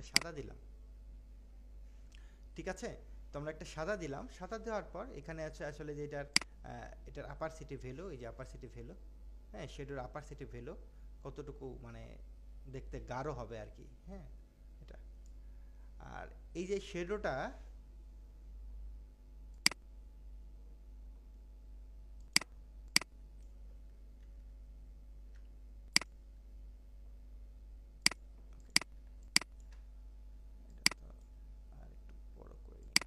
একটা সাদা দিলাম, ঠিক আছে? তো আমরা একটা সাদা দিলাম, সাদা দেওয়ার পর এখানে আছে আসলে যে এটার অপারসিটি ভ্যালু, এই যে অপারসিটি ভ্যালু, হ্যাঁ, শেডোর অপারসিটি ভ্যালু কতটুকু মানে দেখতে গাঢ় হবে আর কি, হ্যাঁ, এটা। আর এই যে শেডোটা, আর একটু বড় করে নিই।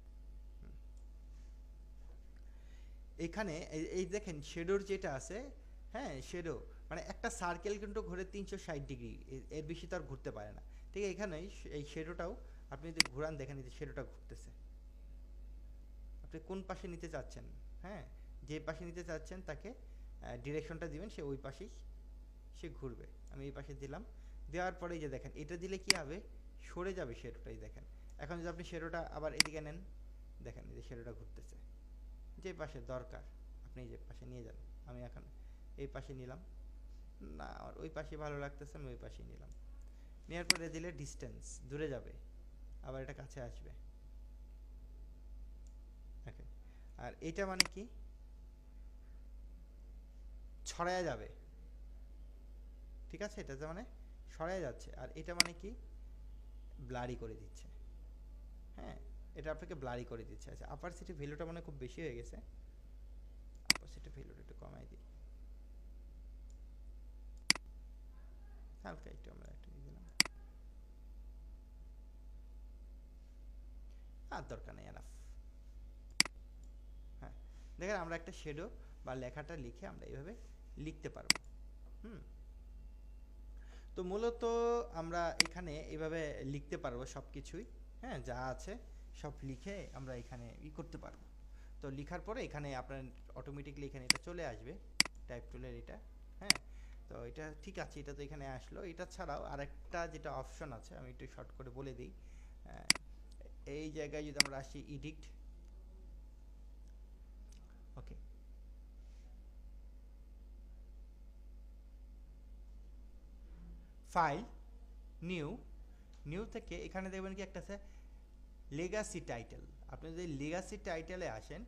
এখানে এই দেখেন শেডোর যেটা আছে, হ্যাঁ, শেডো মানে একটা সার্কেল কিন্তু ঘুরে 360 ডিগ্রি, এর বেশি তো আর ঘুরতে পারে না। ঠিক আছে, এখানে এই শেডোটাও আপনি যদি ঘুরান দেখেন এই যে শেডোটা ঘুরতেছে। আপনি কোন পাশে নিতে চাচ্ছেন, হ্যাঁ, যে পাশে নিতে চাচ্ছেন তাকে ডিরেকশনটা দিবেন, সে ওই পাশেই সে ঘুরবে। আমি এই পাশে দিলাম, দেওয়ার পরে এই যে দেখেন এটা দিলে কি হবে, সরে যাবে শেডোটাই দেখেন। এখন যদি আপনি শেডোটা আবার এদিকে নেন, দেখেন এই যে শেডোটা ঘুরতেছে, যে পাশে দরকার আপনি যে পাশে নিয়ে যান। আমি এখন এই পাশে নিলাম, না আমার ওই পাশে ভালো লাগতেছে, আমি ওই পাশে নিলাম। নেওয়ার পরে দিলে ডিস্টেন্স দূরে যাবে, আবার এটা কাছে আসবে। ওকে, আর এটা মানে কি, ছড়ায়া যাবে, ঠিক আছে, এটা মানে সরাই যাচ্ছে। আর এটা মানে কি, ব্লারি করে দিচ্ছে, হ্যাঁ, এটা আপনাকে ব্লারি করে দিচ্ছে। আচ্ছা, অপারসিটি ভ্যালুটা মানে খুব বেশি হয়ে গেছে, অপারসিটি ভ্যালুটা একটু কমাই দিই, হালকা একটু আমরা একটু দিয়ে দিলাম, আর দরকার নেই, এনাফ। হ্যাঁ, দেখেন আমরা একটা শেডো বা লেখাটা লিখে আমরা এইভাবে লিখতে পারবো। হুম, তো মূলত আমরা এখানে এইভাবে লিখতে পারবো সব কিছুই, হ্যাঁ, যা আছে সব লিখে আমরা এখানে করতে পারবো। তো লিখার পরে এখানে আপনার অটোমেটিকলি এখানে এটা চলে আসবে, টাইপ টুলের এটা, হ্যাঁ। তো এটা ঠিক আছে, এটা তো এখানে আসলো। এটা ছাড়াও আরেকটা যেটা অপশন আছে আমি একটু শর্ট করে বলে দিই। এই জায়গায় যদি আমরা আসি এডিট, ওকে, ফাইল, নিউ, নিউ থেকে এখানে দেখবেন কি একটা আছে লেগাসি টাইটেল। আপনি যদি লেগাসি টাইটেলে আসেন,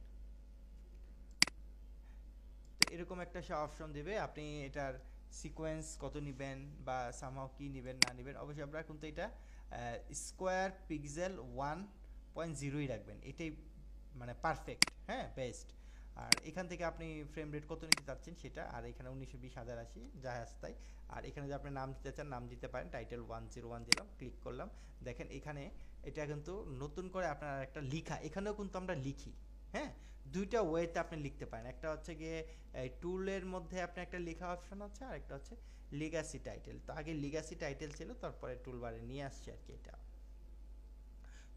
তো এরকম একটা সে অপশন দিবে, আপনি এটার সিকোয়েন্স কত নেবেন বা সামহাও কি নেবেন না নেবেন। অবশ্যই আপনারা কিন্তু এটা স্কোয়ার পিক্সেল 1.0ই রাখবেন, এটাই মানে পারফেক্ট, হ্যাঁ, বেস্ট। আর এখান থেকে আপনি ফ্রেম রেট কত নিতে চাচ্ছেন সেটা, আর এখানে 1920 1080 যা আছে তাই। আর এখানে যদি আপনি নাম দিতে চান নাম দিতে পারেন, টাইটেল 101 দিলাম, ক্লিক করলাম। দেখেন এখানে এটা কিন্তু নতুন করে আপনার একটা লিখা, এখানেও কিন্তু আমরা লিখি, হ্যাঁ, দুইটা ওয়েতে আপনি লিখতে পারেন। একটা হচ্ছে গিয়ে এই টুলের মধ্যে আপনি একটা লেখা অপশন আছে, আর একটা হচ্ছে লিগাসি টাইটেল। তো আগে লিগাসি টাইটেল ছিল, তারপরে টুলবারে নিয়ে আসছে আর কি এটা।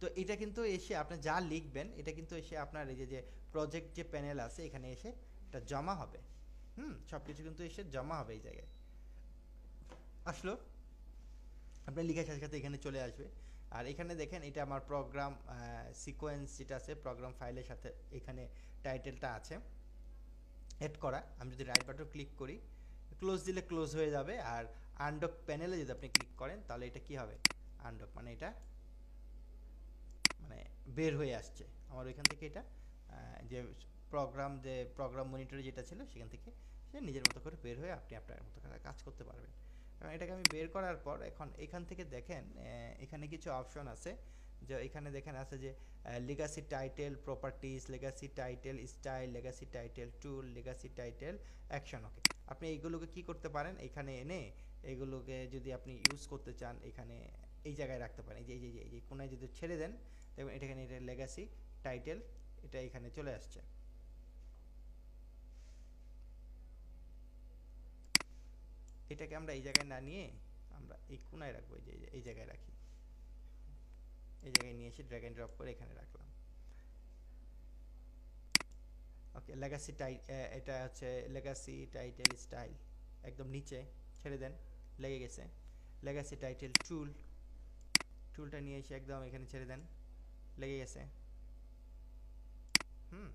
তো এটা কিন্তু এসে আপনি যা লিখবেন এটা কিন্তু এসে আপনার এই যে প্রজেক্ট যে প্যানেল আছে এখানে এসে এটা জমা হবে। সব কিছু কিন্তু এসে জমা হবে এই জায়গায় আসলো, আপনার লেখার সাথে সাথে এখানে চলে আসবে। আর এখানে দেখেন এটা আমার প্রোগ্রাম সিকোয়েন্স যেটা আছে প্রোগ্রাম ফাইলের সাথে এখানে টাইটেলটা আছে এড করা। আমি যদি রাইট বাটন ক্লিক করি, ক্লোজ দিলে ক্লোজ হয়ে যাবে। আর আনডক প্যানেলে যদি আপনি ক্লিক করেন তাহলে এটা কি হবে, আনডক মানে এটা মানে বের হয়ে আসছে আমার ওইখান থেকে। এটা যে প্রোগ্রাম মনিটরে যেটা ছিল সেখান থেকে সে নিজের মতো করে বের হয়ে আপনি আপনার মতো করে কাজ করতে পারবেন। এবং এটাকে আমি বের করার পর এখন এখান থেকে দেখেন এখানে কিছু অপশন আছে, যে এখানে দেখেন আছে যে legacy title properties, legacy title style, legacy title tool, legacy title action. Okay, আপনি এইগুলোকে কি করতে পারেন, এখানে এনে এগুলোকে যদি আপনি ইউজ করতে চান এখানে এই জায়গায় রাখতে পারেন। এই যে কোনায় যদি ছেড়ে দেন দেখবেন এটা এখানে এটা লেগাসি টাইটেল এটা এখানে চলে আসছে। এটাকে আমরা এই জায়গায় না নিয়ে আমরা এই কোনায় রাখবো, এই যে এই জায়গায় রাখি, এই জায়গায় নিয়ে এসে ড্র্যাগ এন্ড ড্রপ করে এখানে রাখলাম। ওকে, লেগাসি এটা হচ্ছে লেগাসি টাইটেল স্টাইল, একদম নিচে ছেড়ে দেন, লেগে গেছে। লেগাসি টাইটেল টুল, টুলটা নিয়ে এসে একদম এখানে ছেড়ে দেন, লেগে গেছে। হুম,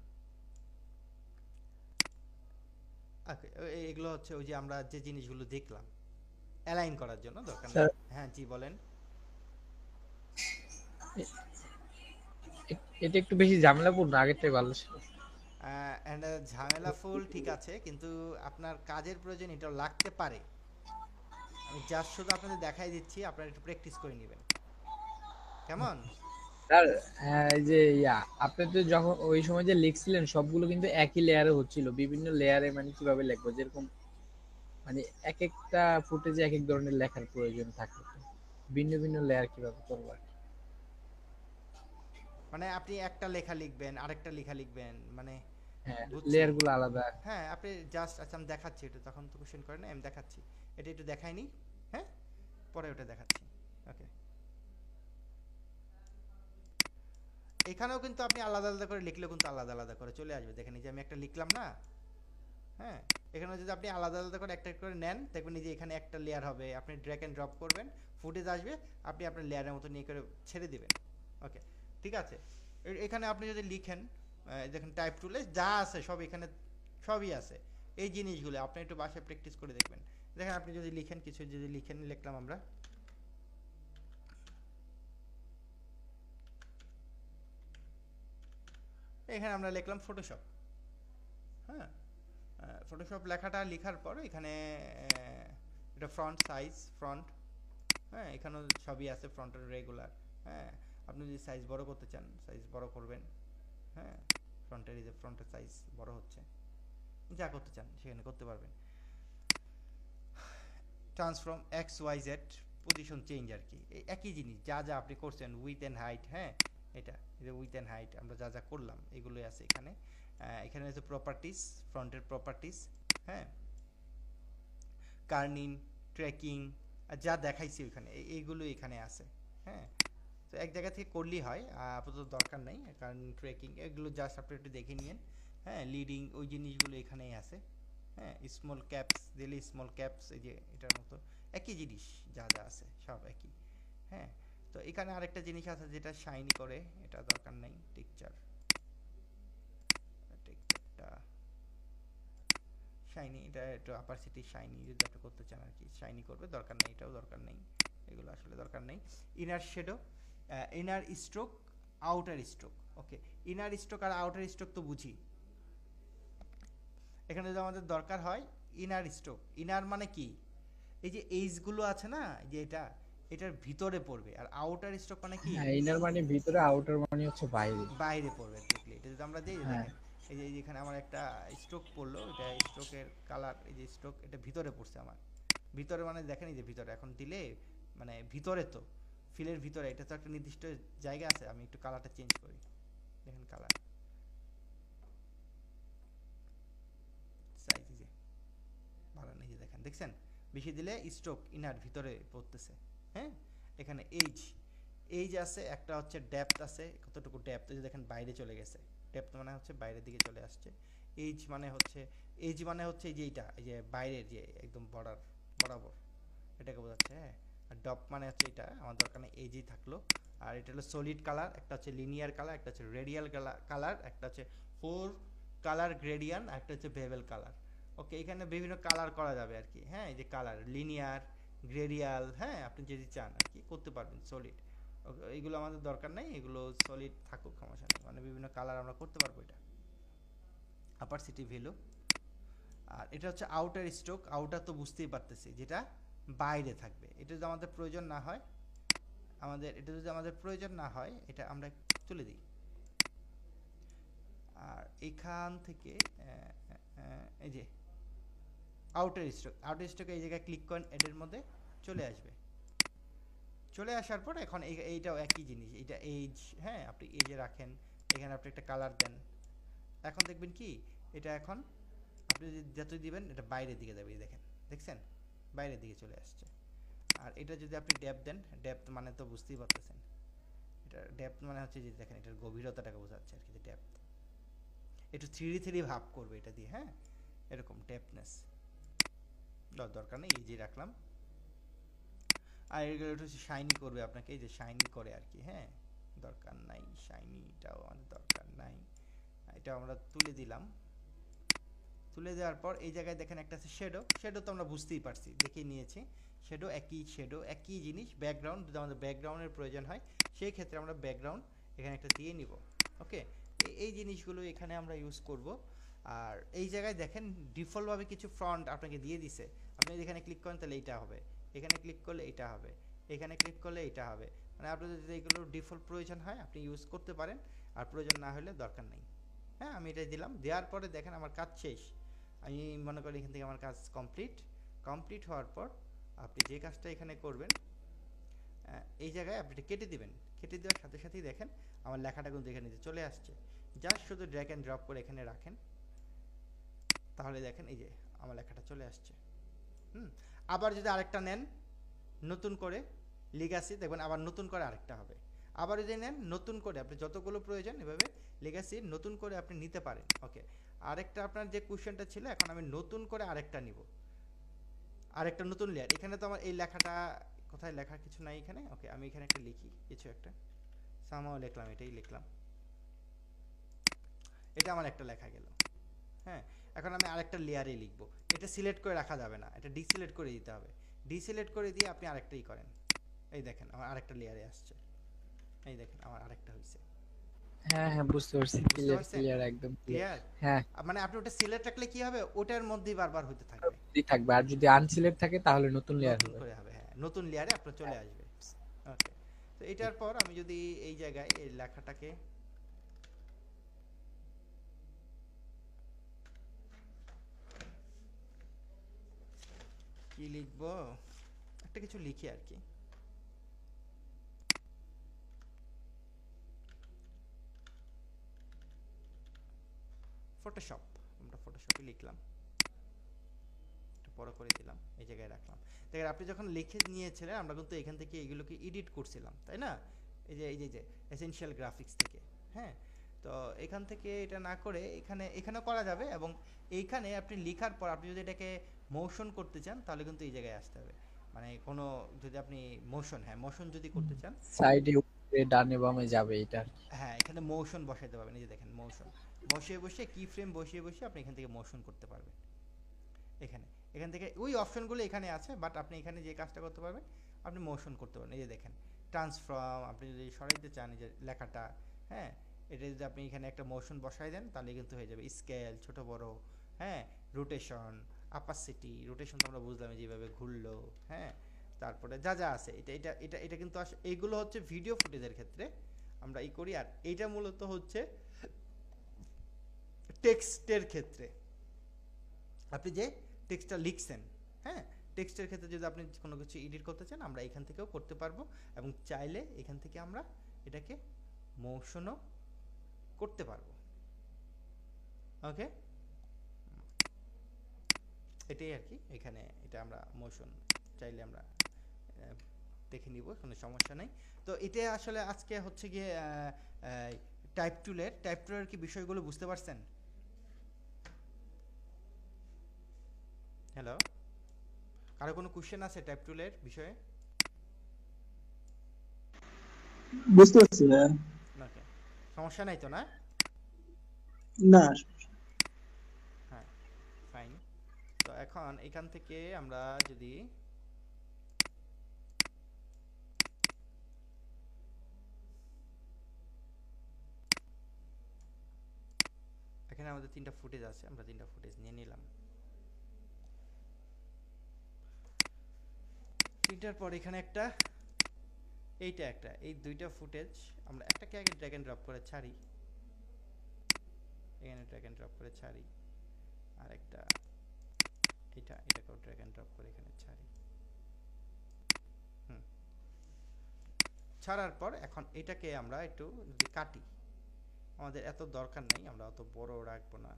ওকে, এগুলো হচ্ছে ওই যে আমরা যে জিনিসগুলো দেখলাম অ্যালাইন করার জন্য দরকার নেই। স্যার হ্যাঁ জি বলেন। এ- এটা একটু বেশি ঝামেলাপূর্ণ, আগেরটাই ভালো ছিল। অ্যান্ড ঝামেলাফুল ঠিক আছে, কিন্তু আপনার কাজের প্রয়োজন এটাও লাগতে পারে। আমি জাস্ট শুধু আপনাদের দেখাই দিচ্ছি, আপনারা একটু প্র্যাকটিস করে নেবেন, কেমন? আর এই যে আপনি তো যখন ওই সময় যে লিখছিলেন সবগুলো কিন্তু একই লেয়ারে হচ্ছিল, বিভিন্ন লেয়ারে মানে কিভাবে লিখবো, যেরকম মানে এক একটা ফুটেজে এক এক ধরনের লেখার প্রয়োজন থাকে, তো ভিন্ন ভিন্ন লেয়ার কিভাবে করবো আর কি। মানে আপনি একটা লেখা লিখবেন, আরেকটা লেখা লিখবেন, মানে হ্যাঁ, বুঝছি। লেয়ার গুলো আলাদা। হ্যাঁ, আপনি জাস্ট আচ্ছা আমি দেখাচ্ছি একটু, তখন তো কোশ্চেন করেন না, আমি দেখাচ্ছি। এটা একটু দেখাইনি, হ্যাঁ, পরে ওটা দেখাচ্ছি। ওকে, এখানেও কিন্তু আপনি আলাদা আলাদা করে লিখলেও কিন্তু আলাদা আলাদা করে চলে আসবে। দেখেন এই যে আমি একটা লিখলাম না, হ্যাঁ, এখানে যদি আপনি আলাদা আলাদা করে একটা করে নেন, দেখবেন এই যে এখানে একটা লেয়ার হবে, আপনি ড্র্যাগ এন্ড ড্রপ করবেন, ফুটেজ আসবে, আপনি আপনার লেয়ারের মতো নিয়ে করে ছেড়ে দিবেন। ওকে, ঠিক আছে। এখানে আপনি যদি লিখেন, দেখেন টাইপ টুলে যা আছে সব এখানে সবই আছে। এই জিনিসগুলো আপনি একটু বাসায় প্র্যাকটিস করে দেখবেন। দেখেন আপনি যদি লিখেন, কিছু যদি লিখেন, লিখলাম আমরা, এখানে আমরা লিখলাম ফটোশপ। হ্যাঁ, ফটোশপ লেখাটা লেখার পর এখানে এটা ফ্রন্ট সাইজ, ফ্রন্ট, হ্যাঁ, এখানেও সবই আছে, ফ্রন্টের রেগুলার। হ্যাঁ, আপনি যদি সাইজ বড় করতে চান সাইজ বড় করবেন। হ্যাঁ, ফ্রন্টের এই যে ফ্রন্টের সাইজ বড় হচ্ছে, যা করতে চান সেখানে করতে পারবেন। Transform X Y Z, position change আর কি, এই একই জিনিস যা যা আপনি করছেন, উইথ অ্যান্ড হাইট। হ্যাঁ, এটা এই যে উইথ অ্যান্ড হাইট আমরা যা যা করলাম এগুলোই আছে এখানে। এখানে আছে প্রপার্টিস, ফ্রন্টের প্রপার্টিস। হ্যাঁ, কার্নিং, ট্র্যাকিং, আর যা দেখাইছি ওইখানে এইগুলো এখানে আছে। হ্যাঁ, তো এক জায়গা থেকে করলেই হয়, আপাতত দরকার নাই, কারণ ট্রেকিং এগুলো জাস্ট আপনি একটু দেখে নিন। হ্যাঁ, লিডিং ওই জিনিসগুলো এখানেই আছে। হ্যাঁ, স্মল ক্যাপস দিলে স্মল ক্যাপস, এই যে এটার মতো একই জিনিস, যা যা আছে সব একই। হ্যাঁ, তো এখানে আরেকটা জিনিস আছে যেটা শাইনি করে, এটা দরকার নাই। টেক্সচার, টেক্সচারটা শাইনি, এটা একটু অপারসিটি শাইনি যদি আপনি করতে চান আর কি, শাইনি করবে, দরকার নেই, এটাও দরকার নেই, এগুলো আসলে দরকার নেই। Inner shadow, inner stroke, outer stroke. Okay, inner stroke আর আউটার স্ট্রোক তো বুঝি। এখানে যদি আমাদের দরকার হয় ইনার স্ট্রোক, ইনার মানে কি, এই যে এইজগুলো আছে না, যে এটা এটার ভিতরে পড়বে, আর আউটার স্ট্রোক মানে কি, হ্যাঁ, ইনার মানে ভিতরে, আউটার মানে হচ্ছে বাইরে। বাইরে পড়বে দেখলে। এটা যদি আমরা দিই, হ্যাঁ, দেখেন এই যে এখানে আমার একটা স্ট্রোক পড়লো, এটা স্ট্রোকের কালার, এই যে স্ট্রোক, এটা ভিতরে পড়ছে আমার, ভিতরে মানে দেখেন এই যে ভিতরে এখন দিলে, মানে ভিতরে তো ফিলের ভিতরে, এটা তো একটা নির্দিষ্ট জায়গা আছে। আমি একটু কালারটা চেঞ্জ করি, দেখেন কালার সাইজ, এই যে ভালো নেই, যে দেখেন, দেখছেন বেশি দিলে স্ট্রোক ইনার ভিতরে পড়তেছে। হ্যাঁ, এখানে এইজ, এইজ আছে, একটা হচ্ছে ডেপথ আছে, কতটুকু ডেপথ, এই যে দেখেন বাইরে চলে গেছে, ডেপথ মানে হচ্ছে বাইরের দিকে চলে আসছে। এইজ মানে হচ্ছে, এইজ মানে হচ্ছে এই যে এইটা, এই যে বাইরের যে একদম বর্ডার বরাবর, এটাকে বোঝাচ্ছে। হ্যাঁ, আর ডপ মানে হচ্ছে এটা, আমার দরকার নেই, এইজই থাকলো। আর এটা হলো সলিড কালার, একটা হচ্ছে লিনিয়ার কালার, একটা হচ্ছে রেডিয়াল কালার, একটা হচ্ছে ফোর কালার গ্রেডিয়ান, আর একটা হচ্ছে ভেবেল কালার। ওকে, এখানে বিভিন্ন কালার করা যাবে আর কি। হ্যাঁ, এই যে কালার লিনিয়ার, গ্রেডিয়াল, হ্যাঁ, আপনি যদি চান আর কি করতে পারবেন। সলিড, ওকে, এইগুলো আমাদের দরকার নাই, এগুলো সলিড থাকুক, সমস্যা নেই, মানে বিভিন্ন কালার আমরা করতে পারবো এটা। অপারসিটি ভ্যালু, আর এটা হচ্ছে আউটার স্ট্রোক, আউটার তো বুঝতেই পারতেছি যেটা বাইরে থাকবে। এটা যদি আমাদের প্রয়োজন না হয়, এটা যদি আমাদের প্রয়োজন না হয়, এটা আমরা তুলে দিই। আর এখান থেকে এই যে আউটার স্ট্রোক, আউটার স্ট্রোক এই জায়গায় ক্লিক করেন, এটার মধ্যে চলে আসবে। চলে আসার পর এখন এইটাও একই জিনিস, এটা এইজ। হ্যাঁ, আপনি এইজে রাখেন, এখানে আপনি একটা কালার দেন, এখন দেখবেন কি, এটা এখন আপনি যদি যতই দিবেন এটা বাইরের দিকে যাবে, দেখেন, দেখছেন বাইরের দিকে চলে আসছে। আর এটা যদি আপনি ডেপথ দেন, ডেপথ মানে তো বুঝতেই পারতেছেন, এটা ডেপথ মানে হচ্ছে যে দেখেন এটার গভীরতাটাকে বোঝাচ্ছে আর কি, যে ডেপথ, একটু থ্রি থ্রি ভাব করবে এটা দিয়ে। হ্যাঁ, এরকম ডেপথনেস দরকার নেই, এই যে রাখলাম। আর এগুলো একটু শাইনি করবে আপনাকে, এই যে শাইনি করে আর কি। হ্যাঁ, দরকার নাই, শাইনিটাও আমাদের দরকার নাই, এটা আমরা তুলে দিলাম। তুলে দেওয়ার পর এই জায়গায় দেখেন একটা আছে শ্যাডো। শ্যাডো তো আমরা বুঝতেই পারছি, দেখেই নিয়েছি। শ্যাডো একই জিনিস। ব্যাকগ্রাউন্ড, যদি আমাদের ব্যাকগ্রাউন্ডের প্রয়োজন হয় সেই ক্ষেত্রে আমরা ব্যাকগ্রাউন্ড এখানে একটা দিয়ে নিব। ওকে, এই জিনিসগুলো এখানে আমরা ইউজ করব। আর এই জায়গায় দেখেন ডিফল্টভাবে কিছু ফ্রন্ট আপনাকে দিয়ে দিছে। আপনি এখানে ক্লিক করেন তাহলে এইটা হবে, এখানে ক্লিক করলে এইটা হবে, এখানে ক্লিক করলে এইটা হবে। মানে আপনাদের যদি এগুলোর ডিফল্ট প্রয়োজন হয় আপনি ইউজ করতে পারেন, আর প্রয়োজন না হলে দরকার নেই। হ্যাঁ, আমি এটাই দিলাম। দেওয়ার পরে দেখেন আমার কাজ শেষ। আমি মনে করি এখান থেকে আমার কাজ কমপ্লিট হওয়ার পর আপনি যে কাজটা এখানে করবেন, এই জায়গায় আপনি এটা কেটে দিবেন। কেটে দেওয়ার সাথে সাথেই দেখেন আমার লেখাটা কিন্তু এখানে চলে আসছে। জাস্ট শুধু ড্র্যাগ অ্যান্ড ড্রপ করে এখানে রাখেন, তাহলে দেখেন এই যে আমার লেখাটা চলে আসছে। আবার যদি আরেকটা নেন নতুন করে লিগাসি, দেখবেন আবার নতুন করে আরেকটা হবে। আবার যদি নেন নতুন করে, আপনি যতগুলো প্রয়োজন এভাবে লিগাসি নতুন করে আপনি নিতে পারেন। ওকে, আরেকটা আপনার যে কোশ্চেনটা ছিল, এখন আমি নতুন করে আরেকটা নিব, আরেকটা নতুন লেয়ার। এখানে তো আমার এই লেখাটা কোথায়, লেখার কিছু নাই এখানে। ওকে, আমি এখানে একটা লিখি, কিছু একটা সামাও লিখলাম, এটাই লিখলাম। এটা আমার একটা লেখা গেল। হ্যাঁ, এখন আমি আরেকটা লেয়ারে লিখব। এটা সিলেক্ট করে রাখা যাবে না, এটা ডিসিলেক্ট করে দিতে হবে। ডিসিলেক্ট করে দিয়ে আপনি আরেকটাই করেন। এই দেখেন আমার আরেকটা লেয়ারে আসছে। এই দেখেন আমার আরেকটা হইছে। হ্যাঁ হ্যাঁ, বুঝতে পারছি। বুঝতে পারছেন? ক্লিয়ার, একদম ক্লিয়ার? হ্যাঁ, মানে আপনি ওটা সিলেক্ট রাখলে কি হবে, ওটার মধ্যেই বারবার হইতে থাকবে। থাকবে। আর যদি আনসিলেক্ট থাকে তাহলে নতুন লেয়ার নতুন হবে। করে হবে, হ্যাঁ, নতুন লেয়ারে আপনার চলে আসবে। ওকে, তো এটার পর আমি যদি এই জায়গায় এই লেখাটাকে কি লিখবো, একটা কিছু লিখি আর কি। ফটোশপ, আমরা ফটোশপে লিখলাম, একটু বড় করে দিলাম, এই জায়গায় রাখলাম। দেখেন আপনি যখন লিখে নিয়েছিলেন আমরা কিন্তু এখান থেকে এগুলোকে এডিট করছিলাম, তাই না? এই যে এসেনশিয়াল গ্রাফিক্স থেকে। হ্যাঁ, তো এখান থেকে এটা না করে এখানেও করা যাবে, এবং এইখানে আপনি লেখার পর আপনি যদি এটাকে মোশন করতে চান তাহলে কিন্তু এই জায়গায় আসতে হবে। মানে কোনো যদি আপনি মোশন যদি করতে চান, সাইডে, উপরে, ডানে বামে যাবে এটা আর কি। হ্যাঁ, এখানে মোশন বসাইতে পারবেন। এই যে দেখেন মোশন বসিয়ে কি ফ্রেম বসিয়ে আপনি এখান থেকে মোশন করতে পারবেন। এখান থেকে ওই অপশনগুলো এখানে আছে, বাট আপনি এখানে যে কাজটা করতে পারবেন আপনি মোশন করতে পারবেন। এই যে দেখেন ট্রান্সফর্ম, আপনি যদি সরাইতে চান এই যে লেখাটা, হ্যাঁ, এটা যদি আপনি এখানে একটা মোশন বসাই দেন তাহলে কিন্তু হয়ে যাবে। স্কেল, ছোট বড়, হ্যাঁ, রোটেশন, আপাসিটি, রোটেশন তো আমরা বুঝলাম যেভাবে ঘুরলো, হ্যাঁ, তারপরে যা যা আছে এটা এটা এটা এটা কিন্তু এইগুলো হচ্ছে ভিডিও ফুটেজের ক্ষেত্রে আমরা ই করি। আর এইটা মূলত হচ্ছে টেক্সটের ক্ষেত্রে আপনি যে টেক্সটটা লিখছেন, হ্যাঁ, টেক্সটের ক্ষেত্রে যদি আপনি কোনো কিছু এডিট করতে চান আমরা এখান থেকেও করতে পারবো, এবং চাইলে এখান থেকে আমরা এটাকে মোশনও করতে পারবো। ওকে, এটাই আর কি। এখানে এটা আমরা মোশন চাইলে আমরা দেখে নিব, কোনো সমস্যা নেই। তো এটা আসলে আজকে হচ্ছে গিয়ে টাইপ টুলের কি বিষয়গুলো বুঝতে পারছেন? হ্যালো, কারো কোনো কোশ্চেন আছে টাইপ টুলের বিষয়ে? বুঝতে পারছি না। ওকে, সমস্যা নাই তো, না? না, হ্যাঁ, ফাইন। তো এখন এখান থেকে আমরা যদি এখানে আমাদের 3টা ফুটেজ আছে, আমরা 3টা ফুটেজ নিয়ে নিলাম। 3টার পর এখানে একটা, এইটা একটা, এই 2টা ফুটেজ আমরা একটাকে আগে ড্র্যাগ এন্ড ড্রপ করে ছাড়ি, এখানে ড্র্যাগ এন্ড ড্রপ করে ছাড়ি, আর একটা এটাকেও ড্র্যাগ এন্ড ড্রপ করে এখানে ছাড়ি। ছাড়ার পর এখন এটাকে আমরা একটু যদি কাটি, আমাদের এত দরকার নাই, আমরা অত বড় রাখবো না,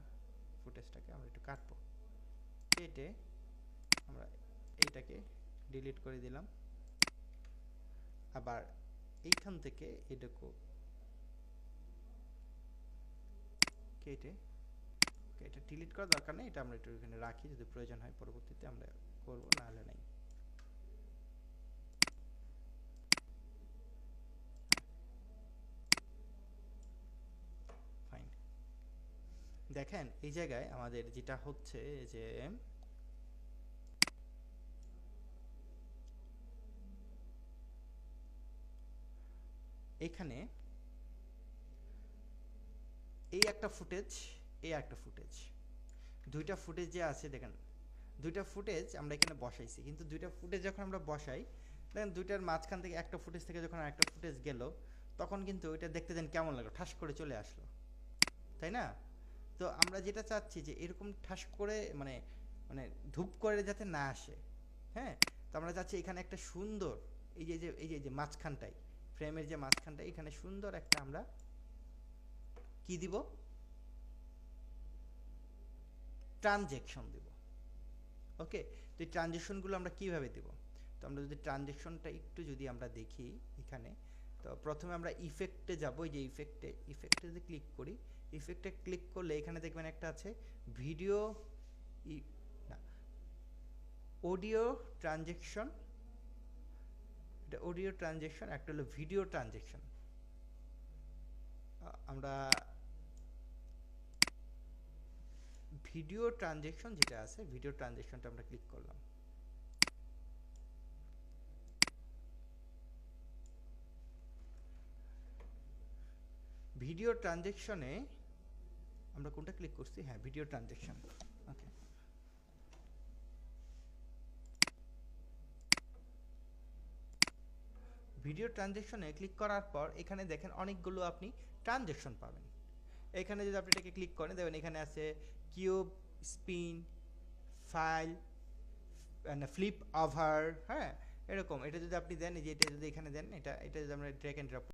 ফুটেজটাকে আমরা একটু কাটবো। কেটে আমরা এইটাকে ডিলিট করে দিলাম। আবার এইখান থেকে এটাকে কেটে, এটা ডিলিট করার দরকার নেই, এটা আমরা একটু এখানে রাখি, যদি প্রয়োজন হয় পরবর্তীতে আমরা করবো, না হলে নাই। ফাইন, দেখেন এই জায়গায় আমাদের যেটা হচ্ছে যে এখানে এই একটা ফুটেজ, এই একটা ফুটেজ, দুইটা ফুটেজ যে আছে দেখেন, দুইটা ফুটেজ আমরা এখানে বসাইছি, কিন্তু দুইটা ফুটেজ যখন আমরা বসাই দেখেন দুইটার মাঝখান থেকে একটা ফুটেজ থেকে যখন আরেকটা ফুটেজ গেল তখন কিন্তু ওইটা দেখতে দেন কেমন লাগলো, ঠাস করে চলে আসলো, তাই না? তো আমরা যেটা চাচ্ছি যে এরকম ঠাস করে মানে মানে ধূপ করে যাতে না আসে, হ্যাঁ, তো আমরা চাচ্ছি এখানে একটা সুন্দর এই যে মাঝখানটাই, ফ্রেমের যে মাঝখানটা এখানে সুন্দর একটা আমরা কি দিব, ট্রানজেকশন দিব। ওকে, তো এই ট্রানজেকশনগুলো আমরা কিভাবে দিব? তো আমরা যদি ট্রানজেকশনটা একটু যদি আমরা দেখি এখানে, তো প্রথমে আমরা ইফেক্টে যাব, এই যে ইফেক্টে যদি ক্লিক করি, ইফেক্টে ক্লিক করলে এখানে দেখবেন একটা আছে ভিডিও না অডিও ট্রানজেকশন, এটা অডিও ট্রানজেকশন, একটা হলো ভিডিও ট্রানজেকশন। আমরা ভিডিও ট্রানজেকশন যেটা আছে, ভিডিও ট্রানজেকশনটা আমরা ক্লিক করলাম। ভিডিও ট্রানজেকশনে আমরা কোনটা ক্লিক করছি? হ্যাঁ, ভিডিও ট্রানজেকশন। ওকে, ভিডিও ট্রানজেকশনে ক্লিক করার পর এখানে দেখেন অনেকগুলো আপনি ট্রানজেকশন পাবেন। এখানে যদি আপনি এটাকে ক্লিক করেন দেখবেন এখানে আছে cube, spin, file, flip over, হ্যাঁ, এরকম। এটা যদি আপনি দেন, এই যে এটা যদি এখানে দেন, এটা যদি আমরা ড্র্যাগ এন্ড ড্রপ